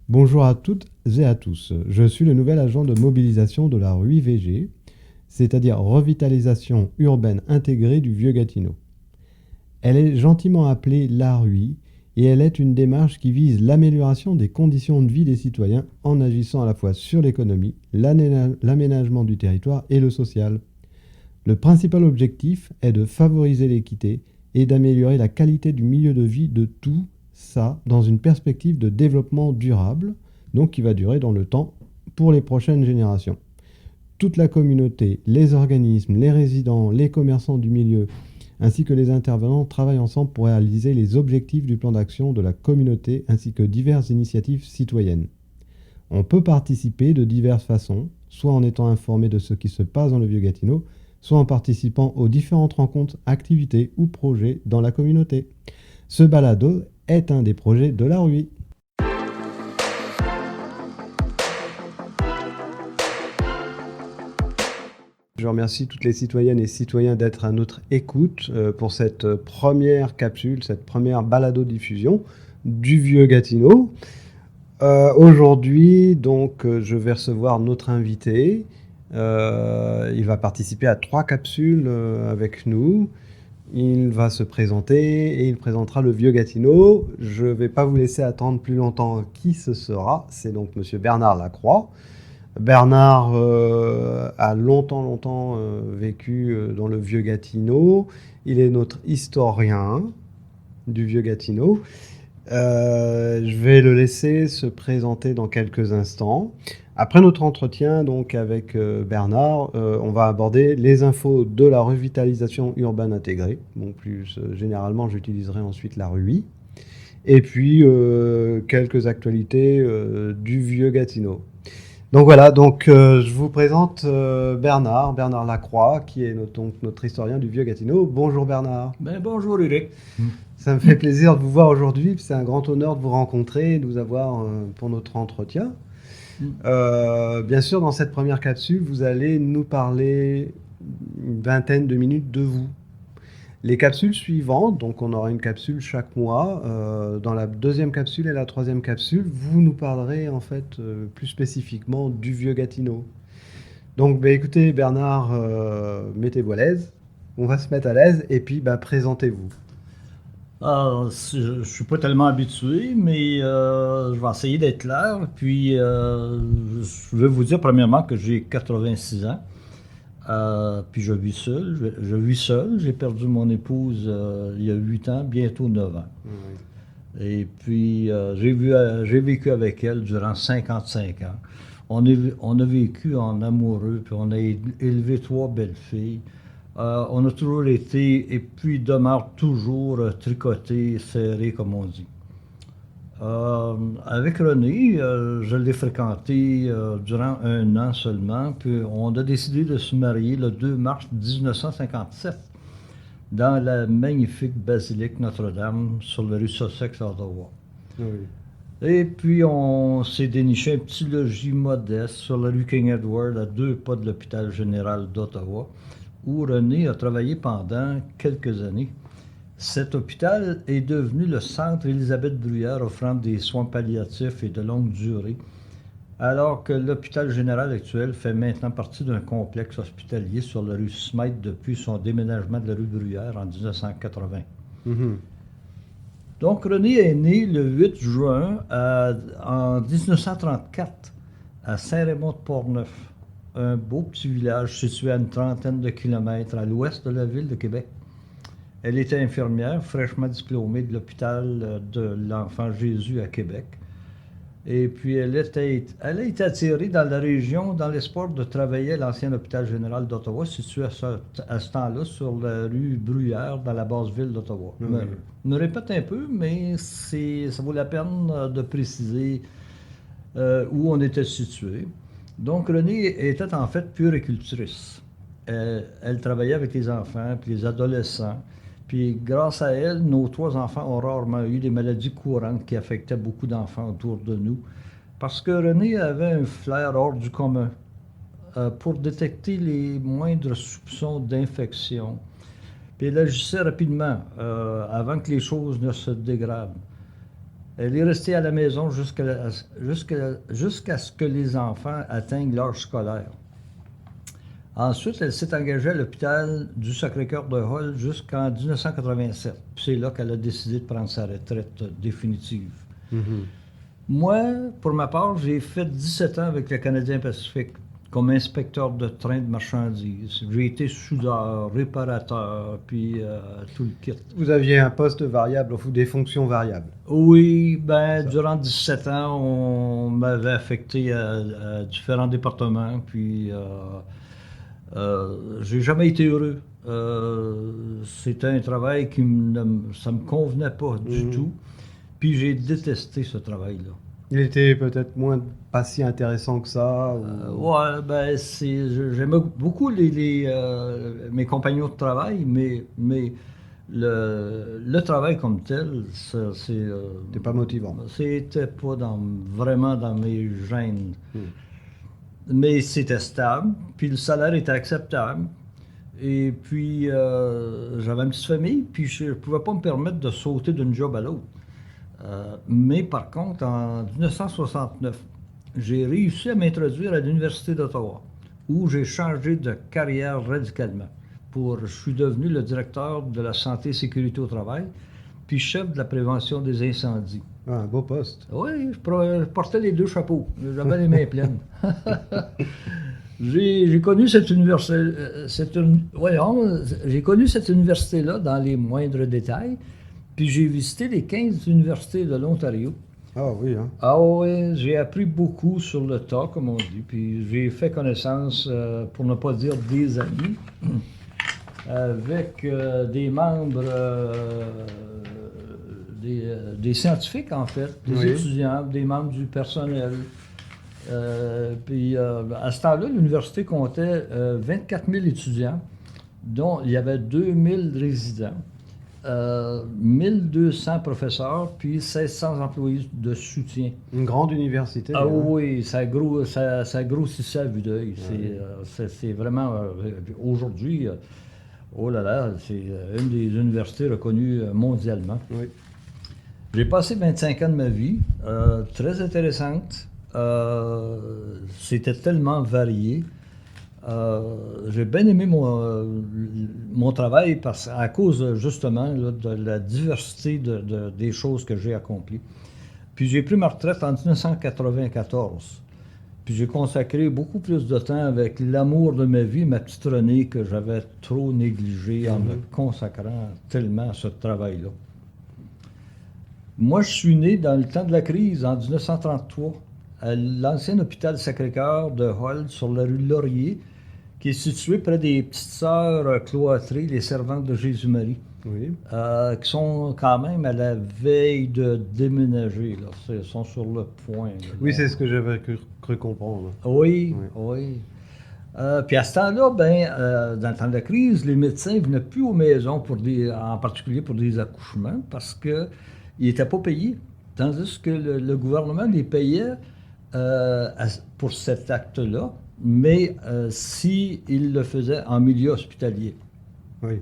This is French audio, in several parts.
Bonjour à toutes et à tous. Je suis le nouvel agent de mobilisation de la RUI-VG, c'est-à-dire Revitalisation urbaine intégrée du Vieux-Gatineau. Elle est gentiment appelée la RUI et elle est une démarche qui vise l'amélioration des conditions de vie des citoyens en agissant à la fois sur l'économie, l'aménagement du territoire et le social. Le principal objectif est de favoriser l'équité et d'améliorer la qualité du milieu de vie de tout ça dans une perspective de développement durable, donc qui va durer dans le temps pour les prochaines générations. Toute la communauté, les organismes, les résidents, les commerçants du milieu, ainsi que les intervenants travaillent ensemble pour réaliser les objectifs du plan d'action de la communauté ainsi que diverses initiatives citoyennes. On peut participer de diverses façons, soit en étant informé de ce qui se passe dans le Vieux-Gatineau, soit en participant aux différentes rencontres, activités ou projets dans la communauté. Ce balado est un des projets de la RUI. Je remercie toutes les citoyennes et citoyens d'être à notre écoute pour cette première capsule, cette première balado-diffusion du Vieux-Gatineau. Aujourd'hui, donc, je vais recevoir notre invité. Il va participer à 3 capsules avec nous. Il va se présenter et il présentera le Vieux-Gatineau. Je ne vais pas vous laisser attendre plus longtemps qui ce sera. C'est donc Monsieur Bernard Lacroix. Bernard a longtemps vécu dans le Vieux-Gatineau. Il est notre historien du Vieux-Gatineau. Je vais le laisser se présenter dans quelques instants. Après notre entretien donc avec Bernard, on va aborder les infos de la revitalisation urbaine intégrée. Bon, plus généralement, j'utiliserai ensuite la RUI. Et puis quelques actualités du Vieux-Gatineau. Donc voilà, je vous présente Bernard Lacroix, qui est notre historien du Vieux-Gatineau. Bonjour Bernard. Bonjour Eric. Ça me fait plaisir de vous voir aujourd'hui, c'est un grand honneur de vous rencontrer et de vous avoir pour notre entretien. Bien sûr, dans cette première capsule, vous allez nous parler une vingtaine de minutes de vous. Les capsules suivantes, donc on aura une capsule chaque mois. Dans la deuxième capsule et la troisième capsule, vous nous parlerez en fait plus spécifiquement du Vieux-Gatineau. Donc écoutez Bernard, mettez-vous à l'aise. On va se mettre à l'aise et puis présentez-vous. Je ne suis pas tellement habitué, mais je vais essayer d'être clair. Puis, je vais vous dire premièrement que j'ai 86 ans. Puis je vis seul. Je vis seul. J'ai perdu mon épouse il y a 8 ans, bientôt 9 ans. Oui. Et puis, j'ai vécu avec elle durant 55 ans. On a vécu en amoureux, puis on a élevé 3 belles filles. On a toujours été, et puis demeure toujours tricoté, serré, comme on dit. Avec René, je l'ai fréquenté durant 1 an seulement, puis on a décidé de se marier le 2 mars 1957 dans la magnifique basilique Notre-Dame sur la rue Sussex à Ottawa. Oui. Et puis on s'est déniché un petit logis modeste sur la rue King Edward à 2 pas de l'hôpital général d'Ottawa, où René a travaillé pendant quelques années. Cet hôpital est devenu le centre Élisabeth Bruyère offrant des soins palliatifs et de longue durée, alors que l'hôpital général actuel fait maintenant partie d'un complexe hospitalier sur la rue Smythe depuis son déménagement de la rue Bruyère en 1980. Mm-hmm. Donc René est né le 8 juin en 1934 à Saint-Raymond-de-Portneuf, un beau petit village situé à une trentaine de kilomètres à l'ouest de la ville de Québec. Elle était infirmière, fraîchement diplômée de l'hôpital de l'Enfant Jésus à Québec. Et puis elle a été attirée dans la région dans l'espoir de travailler à l'ancien hôpital général d'Ottawa, situé à ce temps-là sur la rue Bruyère, dans la basse ville d'Ottawa. Oui. Je me répète un peu, mais ça vaut la peine de préciser où on était situé. Donc Renée était en fait puéricultrice. Elle travaillait avec les enfants puis les adolescents. Puis grâce à elle, nos 3 enfants ont rarement eu des maladies courantes qui affectaient beaucoup d'enfants autour de nous. Parce que René avait un flair hors du commun pour détecter les moindres soupçons d'infection. Puis elle agissait rapidement avant que les choses ne se dégradent. Elle est restée à la maison jusqu'à ce que les enfants atteignent l'âge scolaire. Ensuite, elle s'est engagée à l'hôpital du Sacré-Cœur de Hull jusqu'en 1987. Puis c'est là qu'elle a décidé de prendre sa retraite définitive. Mhm. Moi, pour ma part, j'ai fait 17 ans avec le Canadien Pacifique comme inspecteur de train de marchandises. J'ai été soudeur, réparateur, puis tout le kit. Vous aviez un poste variable, ou des fonctions variables. Oui, ben, durant 17 ans, on m'avait affecté à différents départements, puis j'ai jamais été heureux. C'était un travail ça me convenait pas du tout, puis j'ai détesté ce travail-là. Il était peut-être pas si intéressant que ça. Ouais, ben, j'aimais beaucoup mes compagnons de travail, mais le travail comme tel, C'était pas motivant. c'était pas vraiment dans mes gènes. Mais c'était stable, puis le salaire était acceptable. Et puis, j'avais une petite famille, puis je ne pouvais pas me permettre de sauter d'une job à l'autre. Mais par contre, en 1969, j'ai réussi à m'introduire à l'Université d'Ottawa, où j'ai changé de carrière radicalement. Je suis devenu le directeur de la santé et sécurité au travail, puis chef de la prévention des incendies. Ah, un beau poste. Oui, je portais les deux chapeaux. J'avais les mains pleines. J'ai connu cette université, j'ai connu cette université-là dans les moindres détails. Puis j'ai visité les 15 universités de l'Ontario. Ah oui, hein. Ah oui, j'ai appris beaucoup sur le tas, comme on dit. Puis j'ai fait connaissance, pour ne pas dire des amis, avec des membres, des scientifiques en fait, des étudiants, des membres du personnel. Puis à ce temps-là, l'université comptait 24 000 étudiants, dont il y avait 2 000 résidents. 1200 professeurs, puis 1600 employés de soutien. Une grande université. Ah oui, ça grossissait à vue d'œil. C'est vraiment, aujourd'hui, oh là là, c'est une des universités reconnues mondialement. Oui. J'ai passé 25 ans de ma vie, très intéressante. C'était tellement varié. J'ai bien aimé mon travail à cause justement là, de la diversité des choses que j'ai accomplies. Puis j'ai pris ma retraite en 1994. Puis j'ai consacré beaucoup plus de temps avec l'amour de ma vie, ma petite Renée, que j'avais trop négligée en me consacrant tellement à ce travail-là. Moi, je suis né dans le temps de la crise, en 1933, à l'ancien hôpital Sacré-Cœur de Hull, sur la rue Laurier, qui est situé près des petites sœurs cloîtrées, les servantes de Jésus-Marie, qui sont quand même à la veille de déménager. Ils sont sur le point. Là, oui, c'est ce que j'avais cru comprendre. Oui. Puis à ce temps-là, dans le temps de la crise, les médecins ne venaient plus aux maisons, en particulier pour des accouchements, parce qu'ils n'étaient pas payés. Tandis que le gouvernement les payait pour cet acte-là, mais s'ils le faisaient en milieu hospitalier. Oui.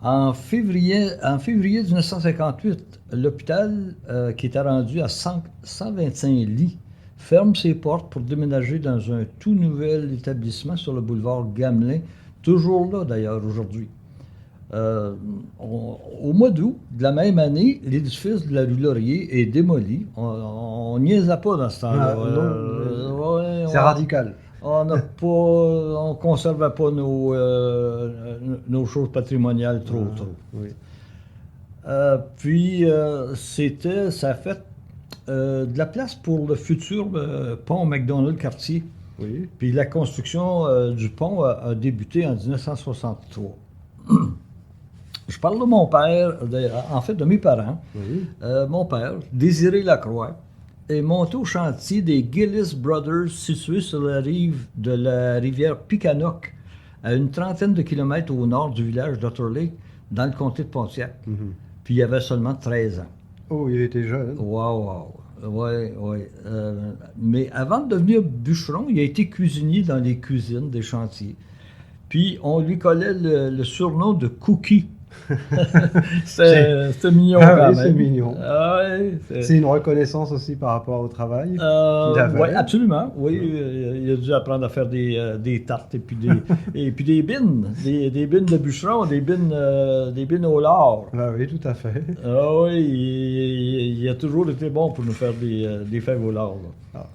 En février 1958, l'hôpital, qui était rendu à 125 lits, ferme ses portes pour déménager dans un tout nouvel établissement sur le boulevard Gamelin, toujours là d'ailleurs aujourd'hui. Au mois d'août de la même année, l'édifice de la rue Laurier est démoli. On niaisait pas dans ce temps-là. C'est radical. On ne conservait pas nos choses patrimoniales trop. Oui. Puis, ça a fait de la place pour le futur pont McDonald-Cartier. Oui. Puis la construction du pont a débuté en 1963. Je parle de mon père, en fait de mes parents. Oui. Mon père, Désiré Lacroix, est monté au chantier des Gillis Brothers situé sur la rive de la rivière Picanoc, à une trentaine de kilomètres au nord du village d'Otter Lake, dans le comté de Pontiac. Puis il avait seulement 13 ans. Oh, il était jeune. Wow. Oui. Mais avant de devenir bûcheron, il a été cuisinier dans les cuisines des chantiers. Puis on lui collait le surnom de Cookie. C'était mignon Ah quand oui, c'est même. mignon. Ah ouais, C'est une reconnaissance aussi par rapport au travail qu'il ouais, avait. absolument. Oui, Hein. il a dû apprendre à faire des tartes et puis des bines, des bines de bûcheron, des bines au lard. Ah oui, tout à fait. Ah oui, il a toujours été bon pour nous faire des fèves au lard, là. Ah.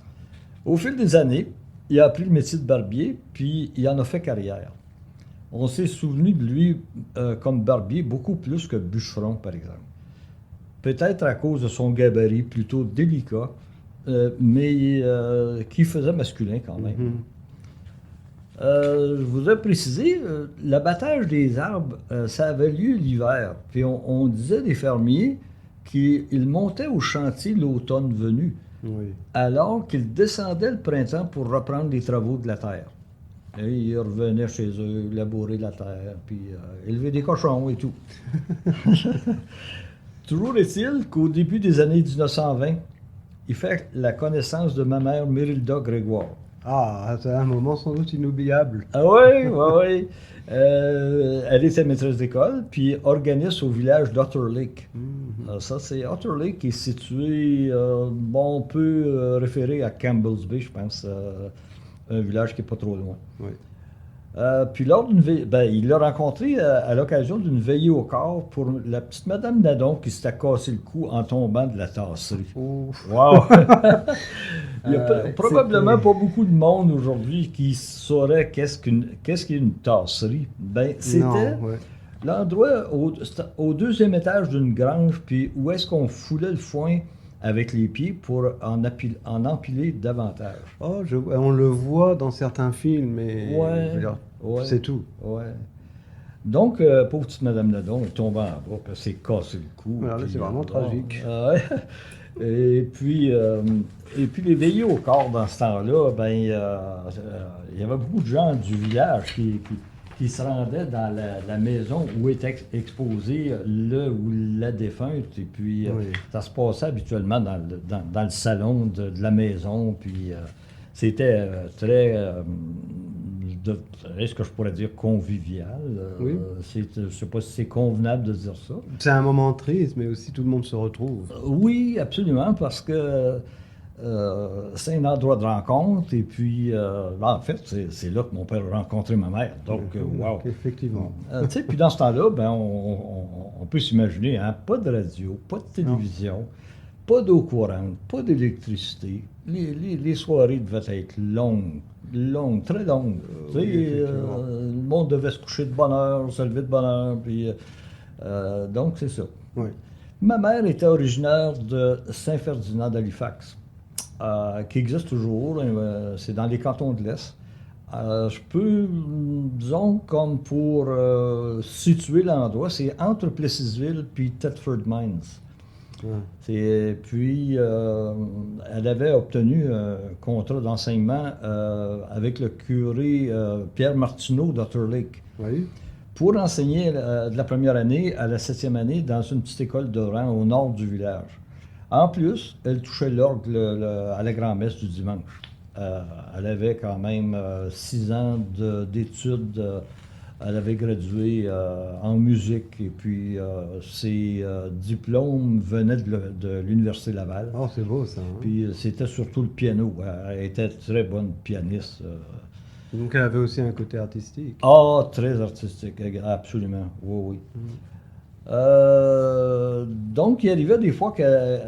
Au fil des années, il a appris le métier de barbier, puis il en a fait carrière. On s'est souvenu de lui comme barbier beaucoup plus que bûcheron, par exemple. Peut-être à cause de son gabarit plutôt délicat, mais qui faisait masculin quand même. Mhm. Je voudrais préciser, l'abattage des arbres, ça avait lieu l'hiver. Puis on disait des fermiers qu'ils montaient au chantier l'automne venu, Oui. alors qu'ils descendaient le printemps pour reprendre les travaux de la terre. Et ils revenaient chez eux, labourer la terre, puis élever des cochons et tout. Toujours est-il qu'au début des années 1920, il fait la connaissance de ma mère Mérilda Grégoire. Ah, c'est un moment sans doute inoubliable. Ah oui, oui, oui. Elle était maîtresse d'école, puis organiste au village d'Otter Lake. Mhm. Ça, c'est Otter Lake qui est situé, bon, on peut référer à Campbell's Bay, je pense, un village qui n'est pas trop loin. Oui. Puis lors d'une veillée, ben, il l'a rencontré à l'occasion d'une veillée au corps pour la petite Madame Nadon qui s'était cassé le cou en tombant de la tasserie. Ouf. Wow! Il y a probablement C'était- pas beaucoup de monde aujourd'hui qui saurait qu'est-ce qu'est une tasserie. Ben, c'était Non, ouais. l'endroit c'était au deuxième étage d'une grange, puis où est-ce qu'on foulait le foin avec les pieds pour en empiler davantage. Oh, on le voit dans certains films, mais je veux Ouais, dire, ouais, c'est tout. ouais. Donc, pauvre petite Madame Nadon est tombée en bas, puis elle s'est cassé le cou. Voilà, là, Puis, c'est vraiment bon, tragique. ouais. Et puis, euh, et puis les veillées au corps dans ce temps-là, ben, il y avait beaucoup de gens du village qui se rendaient dans la maison où était exposé le ou la défunte. Et puis, Oui. ça se passait habituellement dans le salon de la maison. Puis, c'était très, est-ce que je pourrais dire convivial? Oui. Je ne sais pas si c'est convenable de dire ça. C'est un moment triste, mais aussi tout le monde se retrouve. Oui, absolument, parce que c'est un endroit de rencontre. Et puis, en fait, c'est là que mon père a rencontré ma mère. Donc, wow. Effectivement. Tu sais, puis dans ce temps-là, ben, on peut s'imaginer, hein, pas de radio, pas de télévision, pas d'eau courante, pas d'électricité. Les soirées devaient être longues, longues, très longues. Tu sais, Oui, effectivement. le monde devait se coucher de bonne heure, se lever de bonne heure. Puis, donc, c'est ça. Oui. Ma mère était originaire de Saint-Ferdinand d'Halifax, qui existe toujours. C'est dans les cantons de l'Est. Je peux, disons, comme pour situer l'endroit, c'est entre Plessisville puis Thetford Mines. Ouais. Puis, elle avait obtenu un contrat d'enseignement avec le curé Pierre Martineau d'Otter Lake Oui. pour enseigner de la première année à la septième année dans une petite école de rang au nord du village. En plus, elle touchait l'orgue à la grand-messe du dimanche. Elle avait quand même 6 ans d'études. Elle avait gradué en musique et puis ses diplômes venaient de l'Université Laval. Oh, c'est beau ça. Hein. Puis c'était surtout le piano. Elle était très bonne pianiste. Donc elle avait aussi un côté artistique. Ah, très artistique, absolument. Oui, oui. Donc, il arrivait des fois qu'elle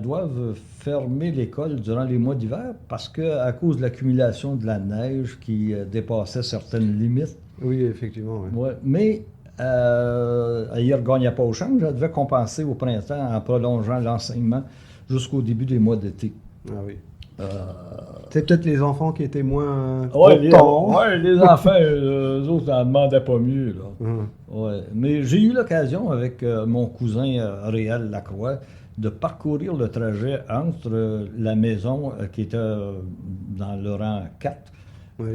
doive fermer l'école durant les mois d'hiver parce qu'à cause de l'accumulation de la neige qui dépassait certaines limites. Oui, effectivement. Ouais. Ouais, mais elle ne regagnait pas au change. Elle devait compenser au printemps en prolongeant l'enseignement jusqu'au début des mois d'été. Ah oui. Euh, C'est peut-être les enfants qui étaient moins ouais, contents. les enfants, eux autres, n'en demandaient pas mieux, là. Hum. Ouais. Mais j'ai eu l'occasion avec mon cousin Réal Lacroix de parcourir le trajet entre la maison qui était dans le rang 4 Oui.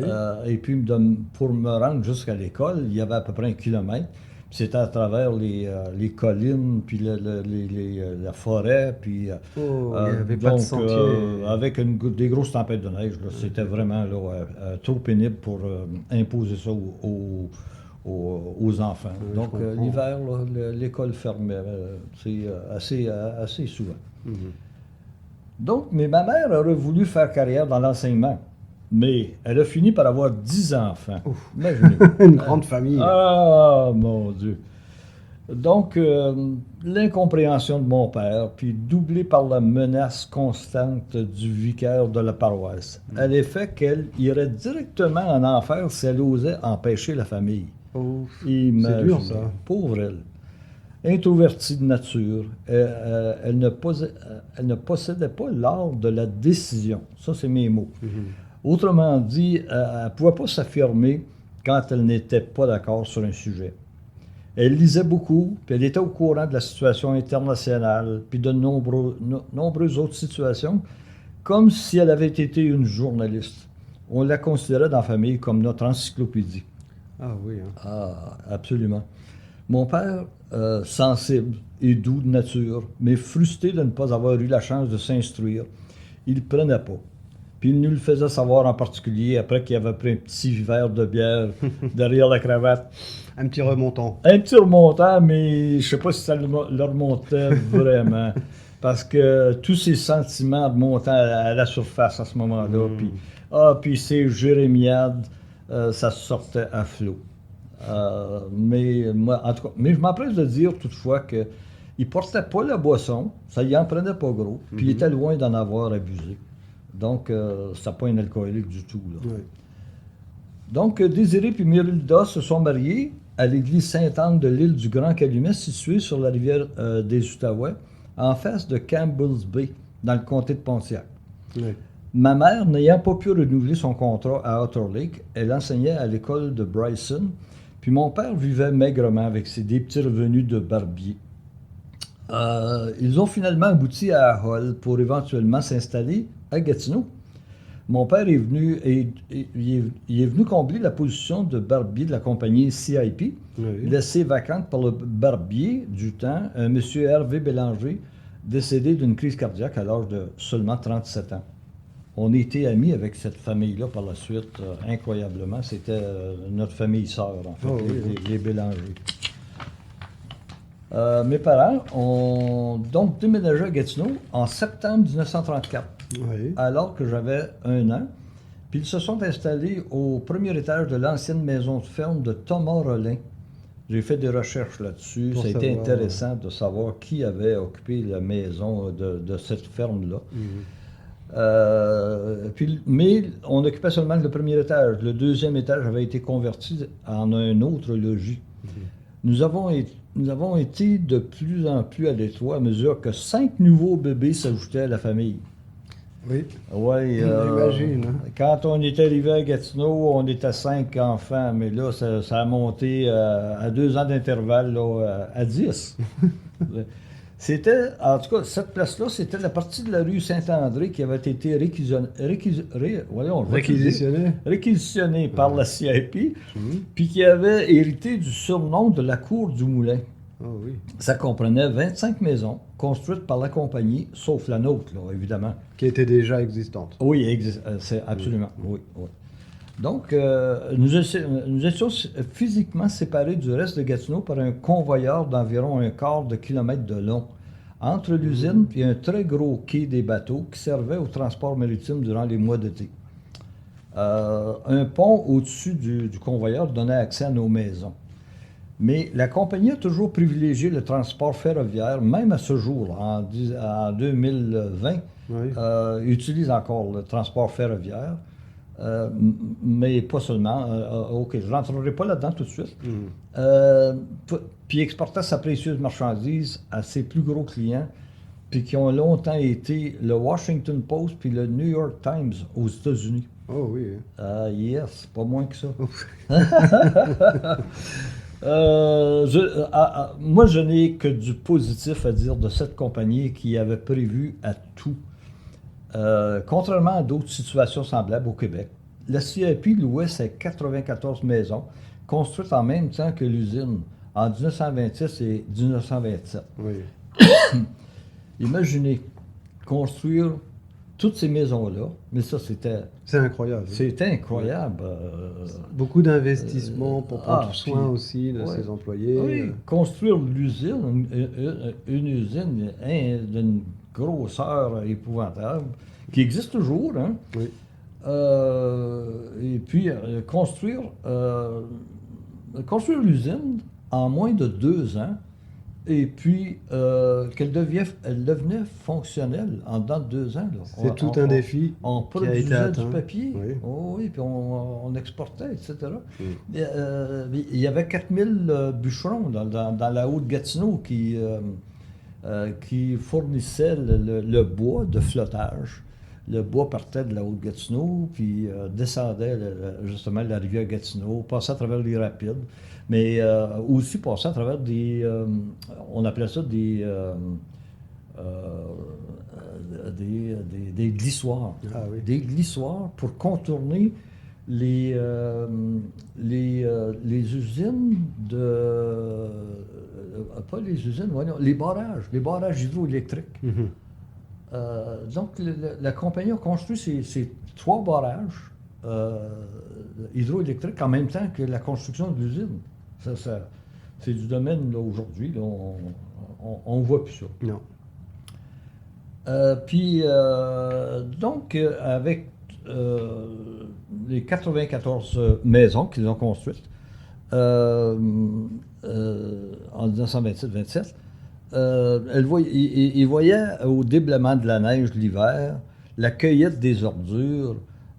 et puis pour me rendre jusqu'à l'école, il y avait à peu près 1 kilomètre. Puis c'était à travers les collines, puis la forêt, puis Oh, il n'y avait pas de sentier. avec des grosses tempêtes de neige, là, c'était vraiment là, trop pénible pour imposer ça aux enfants. Oui, Donc, je comprends. l'hiver, là, l'école fermait assez souvent. Mhm. Donc, mais ma mère aurait voulu faire carrière dans l'enseignement, mais elle a fini par avoir 10 enfants. Ouf. Imaginez. Une grande famille. Ah, mon Dieu. Donc, l'incompréhension de mon père, puis doublée par la menace constante du vicaire de la paroisse, a l'effet qu'elle irait directement en enfer si elle osait empêcher la famille. Ouf. C'est Imaginez. dur, ça. Pauvre elle. Introvertie de nature, elle ne possédait pas l'art de la décision. Ça, c'est mes mots. Mhm. Autrement dit, elle ne pouvait pas s'affirmer quand elle n'était pas d'accord sur un sujet. Elle lisait beaucoup, puis elle était au courant de la situation internationale, puis de nombreuses autres situations, comme si elle avait été une journaliste. On la considérait dans la famille comme notre encyclopédie. Ah oui. Hein. Ah, absolument. Mon père, sensible et doux de nature, mais frustré de ne pas avoir eu la chance de s'instruire, il ne prenait pas. Puis il nous le faisait savoir en particulier après qu'il avait pris un petit verre de bière derrière la cravate. Un petit remontant. Un petit remontant, mais je ne sais pas si ça le remontait vraiment. Parce que tous ses sentiments remontant à la surface à ce moment-là. Puis ses jérémiades, ça sortait à flot. Mais moi, en tout cas, mais je m'empresse de dire toutefois qu'il ne portait pas la boisson, ça y en prenait pas gros, puis il était loin d'en avoir abusé. Donc, c'est pas un alcoolique du tout. Là. Oui. Donc, Désiré et Mérulda se sont mariés à l'église Sainte-Anne de l'île du Grand Calumet, située sur la rivière des Outaouais, en face de Campbell's Bay, dans le comté de Pontiac. Oui. Ma mère, n'ayant pas pu renouveler son contrat à Otter Lake, elle enseignait à l'école de Bryson, puis mon père vivait maigrement avec des petits revenus de barbier. Ils ont finalement abouti à Hull pour éventuellement s'installer à Gatineau. Mon père est venu, il est venu combler la position de barbier de la compagnie CIP, Oui. laissée vacante par le barbier du temps, M. Hervé Bélanger, décédé d'une crise cardiaque à l'âge de seulement 37 ans. On était amis avec cette famille-là par la suite, incroyablement. C'était notre famille sœur, en fait, Oh, oui, les Bélanger. Mes parents ont donc déménagé à Gatineau en septembre 1934. Oui. Alors que j'avais 1 an. Puis ils se sont installés au premier étage de l'ancienne maison de ferme de Thomas Rollin. J'ai fait des recherches là-dessus. Pour Ça a été savoir, intéressant de savoir qui avait occupé la maison de cette ferme-là. Mais on occupait seulement le premier étage. Le deuxième étage avait été converti en un autre logis. Nous avons été de plus en plus à l'étroit à mesure que 5 nouveaux bébés s'ajoutaient à la famille. Oui. Oui, J'imagine. Hein. quand on est arrivé à Gatineau, on était 5 enfants, mais là, ça a monté à 2 ans d'intervalle là, à 10. C'était, en tout cas, cette place-là, c'était la partie de la rue Saint-André qui avait été réquisitionnée par la CIP, puis qui avait hérité du surnom de la cour du Moulin. Oh oui. Ça comprenait 25 maisons construites par la compagnie, sauf la nôtre, là, évidemment. Qui était déjà existante. Oui, c'est absolument. Oui, oui. Donc, nous étions physiquement séparés du reste de Gatineau par un convoyeur d'environ un quart de kilomètre de long, entre l'usine et un très gros quai des bateaux qui servait au transport maritime durant les mois d'été. Un pont au-dessus du convoyeur donnait accès à nos maisons. Mais la compagnie a toujours privilégié le transport ferroviaire, même à ce jour, en 2020, Oui. utilise encore le transport ferroviaire, mais pas seulement. OK, je ne rentrerai pas là-dedans tout de suite. Puis exportait sa précieuse marchandise à ses plus gros clients, puis qui ont longtemps été le Washington Post puis le New York Times aux États-Unis. Oh oui. Yes, pas moins que ça. Moi, je n'ai que du positif à dire de cette compagnie qui avait prévu à tout. Contrairement à d'autres situations semblables au Québec, la CIP louait ses 94 maisons, construites en même temps que l'usine, en 1926 et 1927. Oui. Imaginez construire toutes ces maisons-là, mais ça, C'est incroyable. c'était incroyable. Beaucoup d'investissements pour prendre soin puis, aussi de ouais. ses employés. Oui, construire l'usine, une usine d'une grosseur épouvantable, qui existe toujours, hein. Oui. Et puis, construire l'usine en moins de 2 ans, et puis elle devenait fonctionnelle en dedans de 2 ans. Là. C'est tout un défi On qui a été produisait du atteint. papier, Oui. oh oui, puis on exportait, etc. Mm. Il y avait 4000 bûcherons dans la Haute-Gatineau qui fournissaient le bois de flottage. Le bois partait de la Haute-Gatineau, puis descendait justement la rivière Gatineau, passait à travers les rapides, mais aussi passait à travers on appelait ça des glissoires. Ah oui. Des glissoires pour contourner les usines pas les usines, voyons, les barrages hydroélectriques. Mhm. Donc, la compagnie a construit ces 3 barrages hydroélectriques en même temps que la construction de l'usine. C'est du domaine, là, aujourd'hui, là, on ne voit plus ça. Non. Donc, avec les 94 maisons qu'ils ont construites en 1927, ils voyaient au déblaiement de la neige l'hiver, la cueillette des ordures,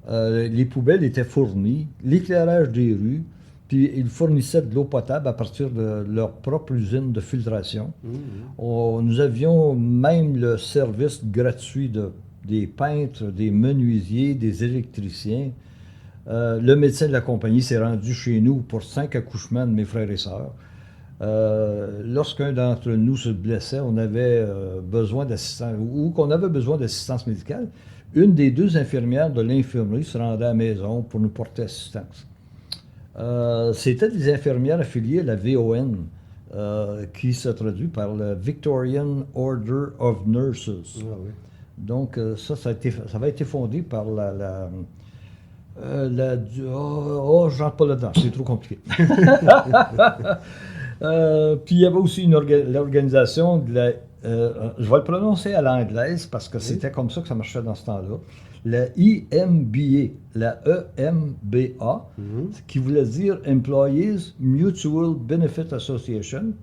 les poubelles étaient fournies, l'éclairage des rues, puis ils fournissaient de l'eau potable à partir de leur propre usine de filtration. Nous avions même le service gratuit des peintres, des menuisiers, des électriciens. Le médecin de la compagnie s'est rendu chez nous pour 5 accouchements de mes frères et sœurs. Lorsqu'un d'entre nous se blessait, on avait besoin d'assistance, ou qu'on avait besoin d'assistance médicale, une des 2 infirmières de l'infirmerie se rendait à la maison pour nous porter assistance. C'était des infirmières affiliées à la VON, qui se traduit par le Victorian Order of Nurses. Ah oui. Donc, ça avait été fondé par je rentre pas là-dedans, c'est trop compliqué. Puis il y avait aussi l'organisation de la... je vais le prononcer à l'anglaise parce que c'était comme ça que ça marchait dans ce temps-là. La EMBA, la EMBA, qui voulait dire Employees Mutual Benefit Association,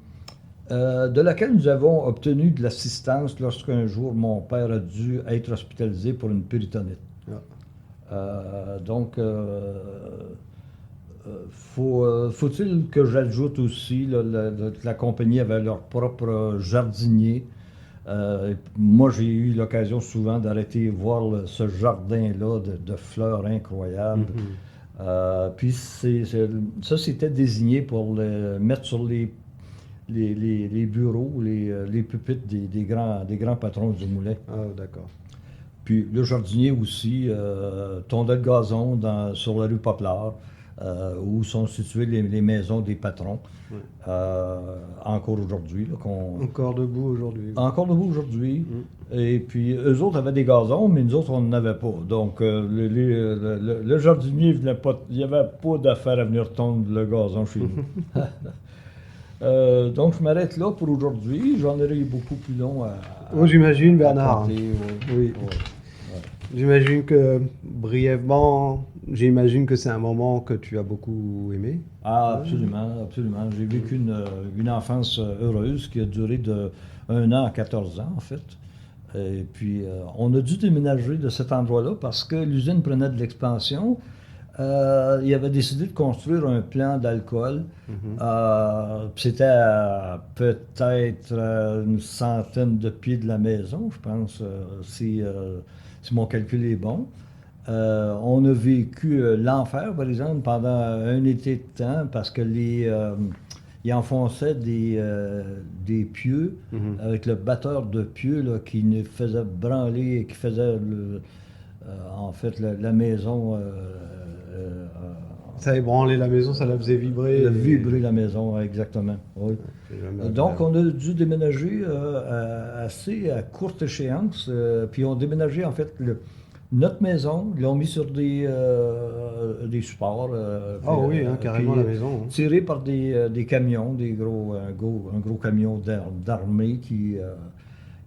de laquelle nous avons obtenu de l'assistance lorsqu'un jour mon père a dû être hospitalisé pour une péritonite. Donc, faut-il que j'ajoute aussi que la compagnie avait leur propre jardinier. Moi, j'ai eu l'occasion souvent d'arrêter voir ce jardin-là de fleurs incroyables. Puis ça, c'était désigné pour mettre sur les bureaux, les pupitres des grands patrons du moulin. Ah, d'accord. Puis le jardinier aussi tondait le gazon sur la rue Poplar, où sont situées les maisons des patrons. Encore aujourd'hui. Encore debout aujourd'hui. Encore debout aujourd'hui. Et puis, eux autres avaient des gazons, mais nous autres, on n'en avait pas. Donc, le jardinier, il n'y avait pas d'affaire à venir tondre le gazon chez nous. Donc, je m'arrête là pour aujourd'hui. J'en aurai beaucoup plus long j'imagine, Bernard. compter, Oui. J'imagine que, brièvement, que c'est un moment que tu as beaucoup aimé. Ah, absolument, absolument. J'ai vécu une enfance heureuse qui a duré de 1 an à 14 ans, en fait. Et puis, on a dû déménager de cet endroit-là parce que l'usine prenait de l'expansion. Il avait décidé de construire un plant d'alcool. C'était à peut-être une centaine de pieds de la maison, je pense, si mon calcul est bon. On a vécu l'enfer, par exemple, pendant un été de temps parce que ils enfonçaient des pieux avec le batteur de pieux là, qui nous faisait branler, qui faisait en fait la maison Ça ébranlait la maison, ça la faisait vibrer. Le vibrer la maison, exactement. Oui. C'est jamais Donc, agréable. on a dû déménager assez à courte échéance. Puis, on a déménagé, en fait, notre maison. Ils l'ont mis sur des supports. Ah oui, hein, carrément la maison, hein. Tiré par des camions, un gros camion d'armée qui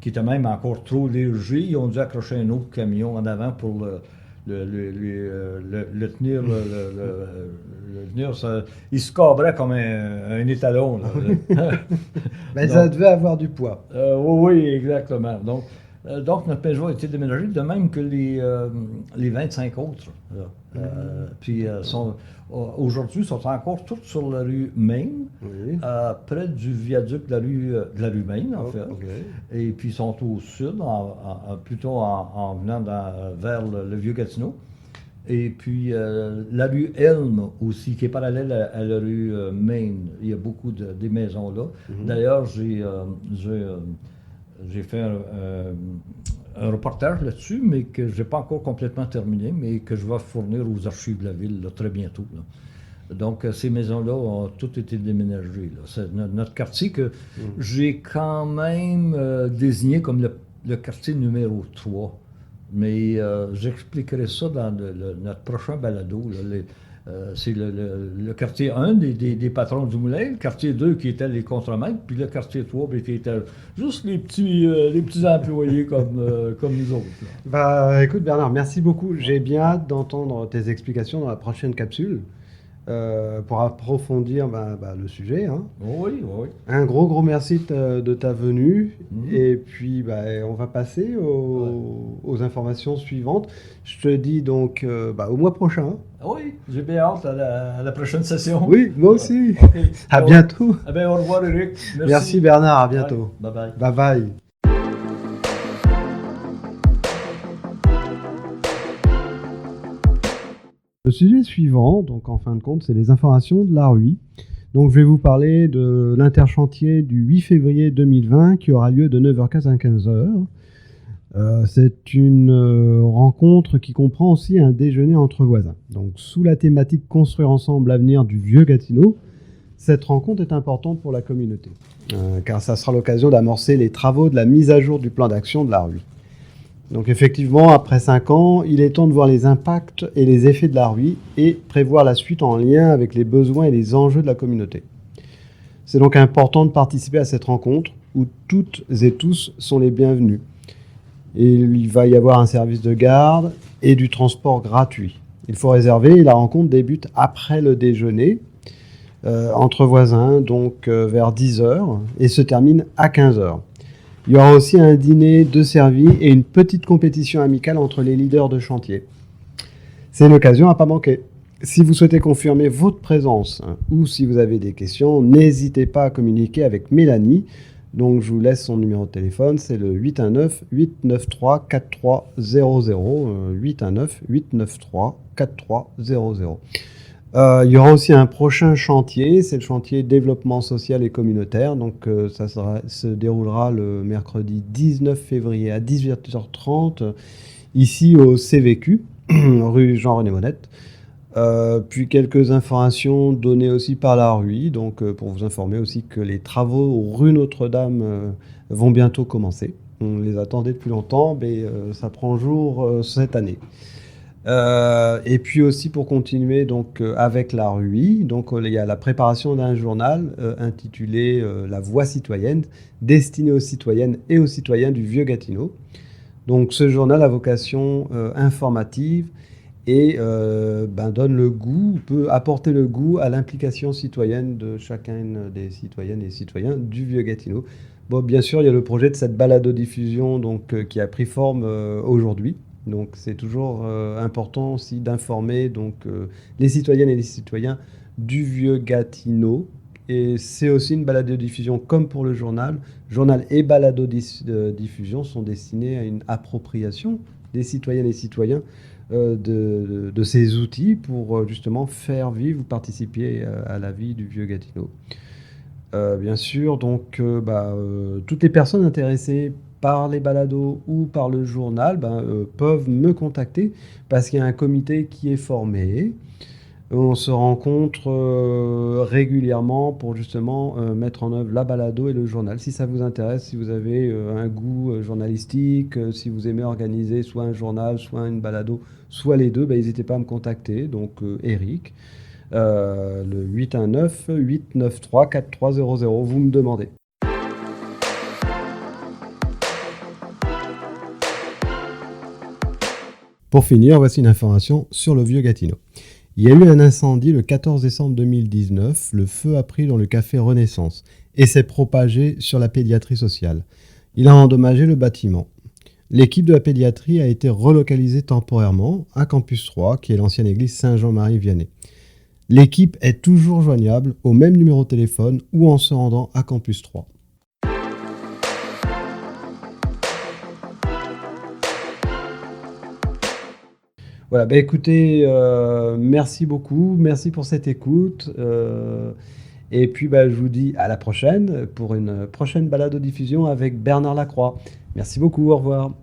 était même encore trop léger. Ils ont dû accrocher un autre camion en avant pour le tenir. Le tenir il se cabrait comme un étalon, là. Ben, ça Donc, devait avoir du poids. oui, oui, exactement. Donc, notre maison a été déménagée, de même que les 25 autres, là. Puis, aujourd'hui, sont encore toutes sur la rue Main, Oui. près du viaduc de la rue Main, en Oh, fait. ok. Et puis, sont au sud, plutôt en venant vers le Vieux-Gatineau. Et puis, la rue Elm aussi, qui est parallèle à la rue Main. Il y a beaucoup des maisons là. D'ailleurs, j'ai fait un reportage là-dessus, mais que je n'ai pas encore complètement terminé, mais que je vais fournir aux archives de la ville là, très bientôt, là. Donc, ces maisons-là ont toutes été déménagées, là. C'est notre quartier que j'ai quand même désigné comme le quartier numéro 3. Mais j'expliquerai ça dans notre prochain balado, là. C'est le quartier 1 des patrons du moulin, le quartier 2 qui était les contremaîtres, puis le quartier 3 ben, qui était juste les petits employés comme nous autres, là. Bah, écoute Bernard, merci beaucoup. J'ai bien hâte d'entendre tes explications dans la prochaine capsule pour approfondir le sujet, hein. Oui, oui. Un gros merci de ta venue. Mhm. Et puis, on va passer aux informations suivantes. Je te dis donc au mois prochain. Oui, j'ai bien hâte à la prochaine session. Oui, moi aussi. OK. À bientôt. Eh bien, au revoir, Eric. Merci Bernard, à bientôt. Bye bye. Bye bye. Le sujet suivant, donc en fin de compte, c'est les informations de la RUI. Donc je vais vous parler de l'interchantier du 8 février 2020 qui aura lieu de 9h15 à 15h. C'est une rencontre qui comprend aussi un déjeuner entre voisins. Donc sous la thématique Construire ensemble l'avenir du Vieux-Gatineau, cette rencontre est importante pour la communauté, car ça sera l'occasion d'amorcer les travaux de la mise à jour du plan d'action de la RUI. Donc effectivement, après 5 ans, il est temps de voir les impacts et les effets de la RUI et prévoir la suite en lien avec les besoins et les enjeux de la communauté. C'est donc important de participer à cette rencontre où toutes et tous sont les bienvenus. Et il va y avoir un service de garde et du transport gratuit. Il faut réserver et la rencontre débute après le déjeuner, entre voisins, donc vers 10h, et se termine à 15h. Il y aura aussi un dîner de servi et une petite compétition amicale entre les leaders de chantier. C'est l'occasion à ne pas manquer. Si vous souhaitez confirmer votre présence ou si vous avez des questions, n'hésitez pas à communiquer avec Mélanie. Donc je vous laisse son numéro de téléphone, c'est le 819-893-4300, 819-893-4300. Il y aura aussi un prochain chantier, c'est le chantier développement social et communautaire. Donc ça se déroulera le mercredi 19 février à 18h30 ici au CVQ, rue Jean-René Monette. Puis quelques informations données aussi par la RUI, donc pour vous informer aussi que les travaux rue Notre-Dame vont bientôt commencer. On les attendait depuis longtemps, mais ça prend jour cette année. Et puis aussi pour continuer donc avec la RUI, donc il y a la préparation d'un journal intitulé La Voix citoyenne, destiné aux citoyennes et aux citoyens du Vieux-Gatineau. Donc ce journal a vocation informative et donne le goût, peut apporter le goût à l'implication citoyenne de chacune des citoyennes et citoyens du Vieux-Gatineau. Bon, bien sûr, il y a le projet de cette balado-diffusion donc, qui a pris forme aujourd'hui. Donc c'est toujours important aussi d'informer les citoyennes et les citoyens du Vieux-Gatineau. Et c'est aussi une balado-diffusion comme pour le journal. Journal et balado-diffusion sont destinés à une appropriation des citoyennes et citoyens de ces outils pour justement faire vivre ou participer à la vie du Vieux-Gatineau. Bien sûr, donc toutes les personnes intéressées par les balados ou par le journal peuvent me contacter parce qu'il y a un comité qui est formé. On se rencontre régulièrement pour justement mettre en œuvre la balado et le journal. Si ça vous intéresse, si vous avez un goût journalistique, si vous aimez organiser soit un journal, soit une balado, soit les deux, bah, n'hésitez pas à me contacter. Donc Eric, le 819-893-4300, vous me demandez. Pour finir, voici une information sur le vieux Gatineau. Il y a eu un incendie le 14 décembre 2019. Le feu a pris dans le café Renaissance et s'est propagé sur la pédiatrie sociale. Il a endommagé le bâtiment. L'équipe de la pédiatrie a été relocalisée temporairement à Campus 3, qui est l'ancienne église Saint-Jean-Marie-Vianney. L'équipe est toujours joignable au même numéro de téléphone ou en se rendant à Campus 3. Voilà, bah écoutez, merci beaucoup, merci pour cette écoute. Et puis bah, je vous dis à la prochaine pour une prochaine balado-diffusion avec Bernard Lacroix. Merci beaucoup, au revoir.